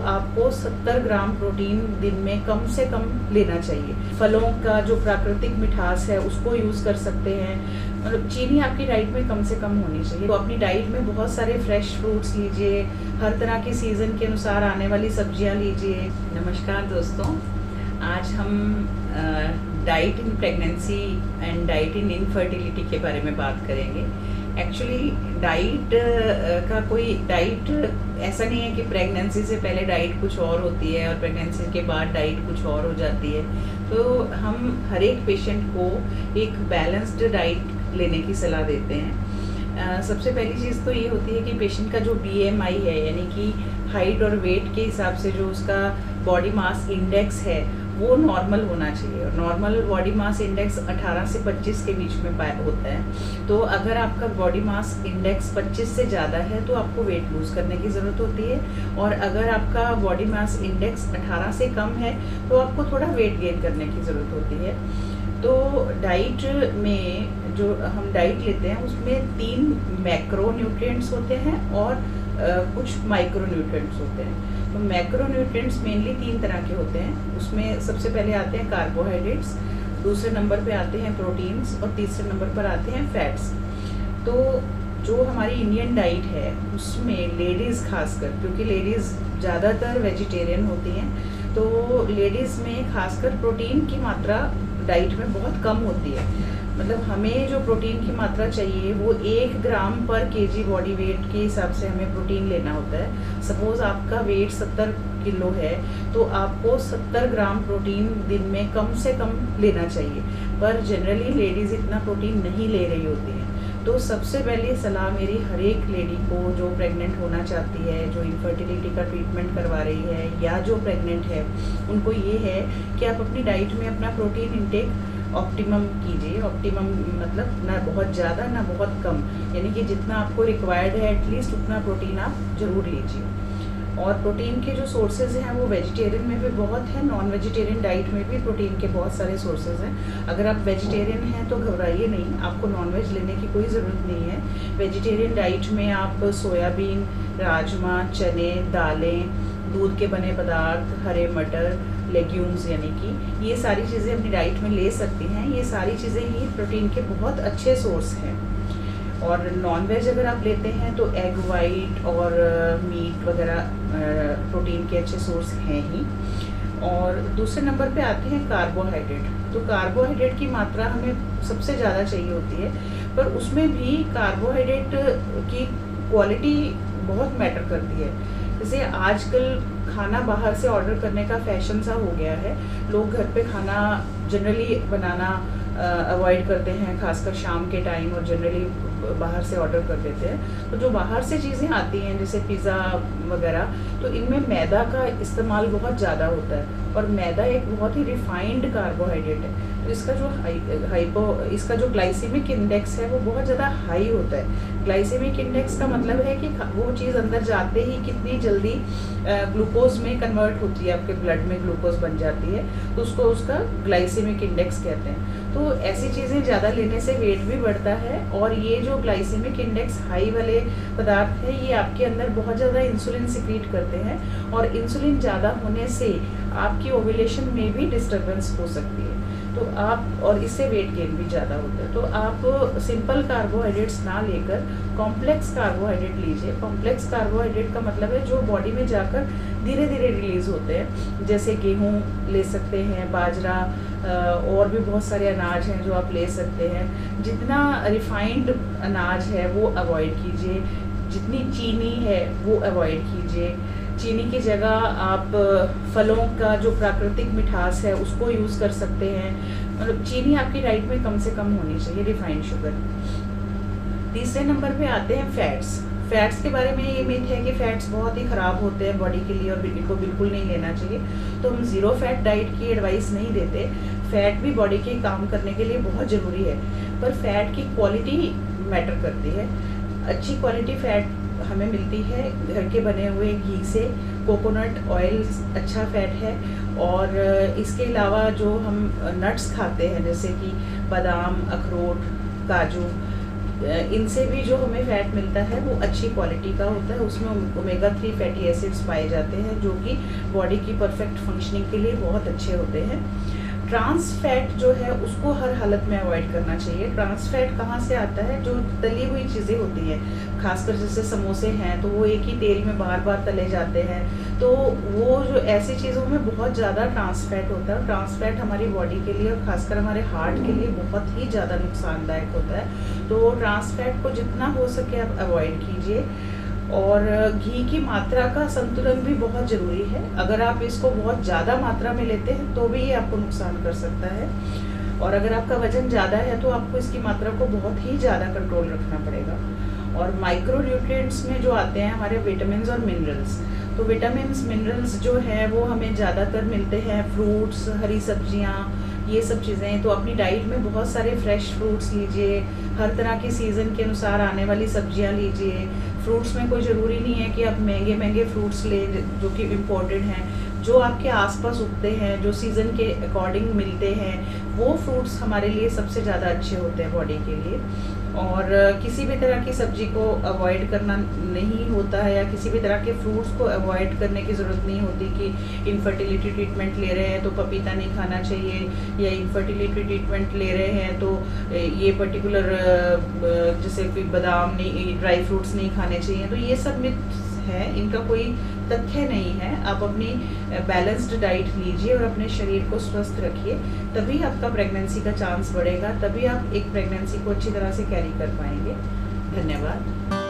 आपको 70 gram protein दिन में कम से कम लेना चाहिए। फलों का जो प्राकृतिक मिठास है उसको यूज़ कर सकते हैं। मतलब चीनी आपकी डाइट में कम से कम होनी चाहिए। तो अपनी डाइट में बहुत सारे फ्रेश फ्रूट्स लीजिए, हर तरह की सीज़न के अनुसार आने वाली सब्जियां लीजिए। नमस्कार दोस्तों, आज हम diet in pregnancy and diet in infertility के बारे में बात करेंगे। एक्चुअली डाइट का कोई डाइट ऐसा नहीं है कि प्रेगनेंसी से पहले डाइट कुछ और होती है और प्रेगनेंसी के बाद डाइट कुछ और हो जाती है। तो हम हर एक पेशेंट को एक बैलेंस्ड डाइट लेने की सलाह देते हैं। सबसे पहली चीज़ तो ये होती है कि पेशेंट का जो BMI है, यानी कि हाइट और वेट के हिसाब से जो उसका बॉडी मास इंडेक्स है वो नॉर्मल होना चाहिए। और नॉर्मल बॉडी मास इंडेक्स 18 से 25 के बीच में होता है। तो अगर आपका बॉडी मास इंडेक्स 25 से ज़्यादा है तो आपको वेट लूज़ करने की ज़रूरत होती है, और अगर आपका बॉडी मास इंडेक्स 18 से कम है तो आपको थोड़ा वेट गेन करने की ज़रूरत होती है। तो डाइट में जो हम डाइट लेते हैं उसमें 3 मैक्रो न्यूट्रिएंट्स होते हैं और कुछ माइक्रो न्यूट्रिएंट्स होते हैं। तो मैक्रो न्यूट्रिएंट्स मेनली 3 तरह के होते हैं। उसमें सबसे पहले आते हैं कार्बोहाइड्रेट्स, दूसरे नंबर पे आते हैं प्रोटीन्स और तीसरे नंबर पर आते हैं फैट्स। तो जो हमारी इंडियन डाइट है उसमें लेडीज़ खासकर, क्योंकि लेडीज़ ज़्यादातर वेजिटेरियन होती हैं, तो लेडीज़ में खासकर प्रोटीन की मात्रा डाइट में बहुत कम होती है। मतलब हमें जो प्रोटीन की मात्रा चाहिए वो 1 ग्राम पर केजी बॉडी वेट के हिसाब से हमें प्रोटीन लेना होता है। सपोज़ आपका वेट 70 किलो है तो आपको 70 ग्राम प्रोटीन दिन में कम से कम लेना चाहिए, पर जनरली लेडीज़ इतना प्रोटीन नहीं ले रही होती हैं। तो सबसे पहले सलाह मेरी हर एक लेडी को जो प्रेग्नेंट होना चाहती है, जो इनफर्टिलिटी का ट्रीटमेंट करवा रही है या जो प्रेग्नेंट है, उनको ये है कि आप अपनी डाइट में अपना प्रोटीन इंटेक ऑप्टिमम कीजिए। ऑप्टिमम मतलब ना बहुत ज़्यादा ना बहुत कम, यानी कि जितना आपको रिक्वायर्ड है एटलीस्ट उतना प्रोटीन आप ज़रूर लीजिए। और प्रोटीन के जो सोर्सेज हैं वो वेजिटेरियन में भी बहुत है, नॉन वेजिटेरियन डाइट में भी प्रोटीन के बहुत सारे सोर्सेज हैं। अगर आप वेजिटेरियन हैं तो घबराइए नहीं, आपको नॉनवेज लेने की कोई ज़रूरत नहीं है। वेजिटेरियन डाइट में आप सोयाबीन, राजमा, चने, दालें, दूध के बने पदार्थ, हरे मटर, लेग्यूम्स, यानी कि ये सारी चीज़ें अपनी डाइट में ले सकती हैं। ये सारी चीज़ें ही प्रोटीन के बहुत अच्छे सोर्स हैं। और नॉनवेज अगर आप लेते हैं तो एग वाइट और मीट वगैरह प्रोटीन के अच्छे सोर्स हैं ही। और दूसरे नंबर पे आते हैं कार्बोहाइड्रेट। तो कार्बोहाइड्रेट की मात्रा हमें सबसे ज़्यादा चाहिए होती है, पर उसमें भी कार्बोहाइड्रेट की क्वालिटी बहुत मैटर करती है। जैसे आजकल खाना बाहर से ऑर्डर करने का फैशन सा हो गया है। लोग घर पे खाना जनरली बनाना अवॉइड करते हैं, खासकर शाम के टाइम, और जनरली बाहर से ऑर्डर कर देते हैं। तो जो बाहर से चीज़ें आती हैं जैसे पिज़्ज़ा वगैरह, तो इनमें मैदा का इस्तेमाल बहुत ज़्यादा होता है, और मैदा एक बहुत ही रिफाइंड कार्बोहाइड्रेट है। तो इसका जो ग्लाइसेमिक इंडेक्स है वो बहुत ज़्यादा हाई होता है। ग्लाइसेमिक इंडेक्स का मतलब है कि वो चीज़ अंदर जाते ही कितनी जल्दी ग्लूकोज में कन्वर्ट होती है, आपके ब्लड में ग्लूकोज बन जाती है, तो उसका ग्लाइसेमिक इंडेक्स कहते हैं। तो ऐसी चीज़ें ज़्यादा लेने से वेट भी बढ़ता है, और ये जो ग्लाइसेमिक इंडेक्स हाई वाले पदार्थ है ये आपके अंदर बहुत ज़्यादा इंसुलिन सिक्रीट करते हैं, और इंसुलिन ज़्यादा होने से आपकी ओव्यूलेशन में भी डिस्टर्बेंस हो सकती है। तो आप, और इससे वेट गेन भी ज़्यादा होता है। तो आप सिंपल कार्बोहाइड्रेट्स ना लेकर कॉम्प्लेक्स कार्बोहाइड्रेट लीजिए। कॉम्प्लेक्स कार्बोहाइड्रेट का मतलब है जो बॉडी में जाकर धीरे धीरे रिलीज़ होते हैं। जैसे गेहूँ ले सकते हैं, बाजरा, और भी बहुत सारे अनाज हैं जो आप ले सकते हैं। जितना रिफाइंड अनाज है वो अवॉइड कीजिए, जितनी चीनी है वो अवॉइड कीजिए। चीनी की जगह आप फलों का जो प्राकृतिक मिठास है उसको यूज़ कर सकते हैं। मतलब चीनी आपकी डाइट में कम से कम होनी चाहिए, रिफाइंड शुगर। तीसरे नंबर पे आते हैं फैट्स। फैट्स के बारे में ये मिथ है कि फैट्स बहुत ही ख़राब होते हैं बॉडी के लिए और इनको बिल्कुल नहीं लेना चाहिए। तो हम ज़ीरो फैट डाइट की एडवाइस नहीं देते। फैट भी बॉडी के काम करने के लिए बहुत ज़रूरी है, पर फैट की क्वालिटी मैटर करती है। अच्छी क्वालिटी फैट हमें मिलती है घर के बने हुए घी से। कोकोनट ऑयल अच्छा फैट है, और इसके अलावा जो हम नट्स खाते हैं जैसे कि बादाम, अखरोट, काजू, इनसे भी जो हमें फैट मिलता है वो अच्छी क्वालिटी का होता है, उसमें ओमेगा 3 फैटी एसिड्स पाए जाते हैं जो कि बॉडी की परफेक्ट फंक्शनिंग के लिए बहुत अच्छे होते हैं। ट्रांस फैट जो है उसको हर हालत में अवॉइड करना चाहिए। ट्रांस फैट कहाँ से आता है? जो तली हुई चीज़ें होती हैं, खासकर जैसे समोसे हैं तो वो एक ही तेल में बार बार तले जाते हैं, तो वो जो ऐसी चीज़ों में बहुत ज़्यादा ट्रांस फैट होता है। ट्रांस फैट हमारी बॉडी के लिए और खासकर हमारे हार्ट के लिए बहुत ही ज़्यादा नुकसानदायक होता है। तो ट्रांस फैट को जितना हो सके आप अवॉइड कीजिए। और घी की मात्रा का संतुलन भी बहुत ज़रूरी है। अगर आप इसको बहुत ज़्यादा मात्रा में लेते हैं तो भी ये आपको नुकसान कर सकता है, और अगर आपका वजन ज़्यादा है तो आपको इसकी मात्रा को बहुत ही ज़्यादा कंट्रोल रखना पड़ेगा। और माइक्रो न्यूट्रिएंट्स में जो आते हैं हमारे विटामिन्स और मिनरल्स, तो विटामिन्स मिनरल्स जो हैं वो हमें ज़्यादातर मिलते हैं फ्रूट्स, हरी सब्जियाँ, ये सब चीज़ें। तो अपनी डाइट में बहुत सारे फ्रेश फ्रूट्स लीजिए, हर तरह के सीज़न के अनुसार आने वाली सब्जियां लीजिए। फ्रूट्स में कोई ज़रूरी नहीं है कि आप महंगे महंगे फ्रूट्स लें जो कि इम्पोर्टेड हैं। जो आपके आसपास उगते हैं, जो सीज़न के अकॉर्डिंग मिलते हैं, वो फ्रूट्स हमारे लिए सबसे ज़्यादा अच्छे होते हैं बॉडी के लिए। और किसी भी तरह की सब्जी को अवॉइड करना नहीं होता है, या किसी भी तरह के फ्रूट्स को अवॉइड करने की ज़रूरत नहीं होती कि इनफर्टिलिटी ट्रीटमेंट ले रहे हैं तो पपीता नहीं खाना चाहिए, या इनफर्टिलिटी ट्रीटमेंट ले रहे हैं तो ये पर्टिकुलर जैसे कि बादाम नहीं, ड्राई फ्रूट्स नहीं खाने चाहिए। तो ये सब मिथ है, इनका कोई तथ्य नहीं है। आप अपनी बैलेंस्ड डाइट लीजिए और अपने शरीर को स्वस्थ रखिए, तभी आपका प्रेगनेंसी का चांस बढ़ेगा, तभी आप एक प्रेगनेंसी को अच्छी तरह से कैरी कर पाएंगे। धन्यवाद।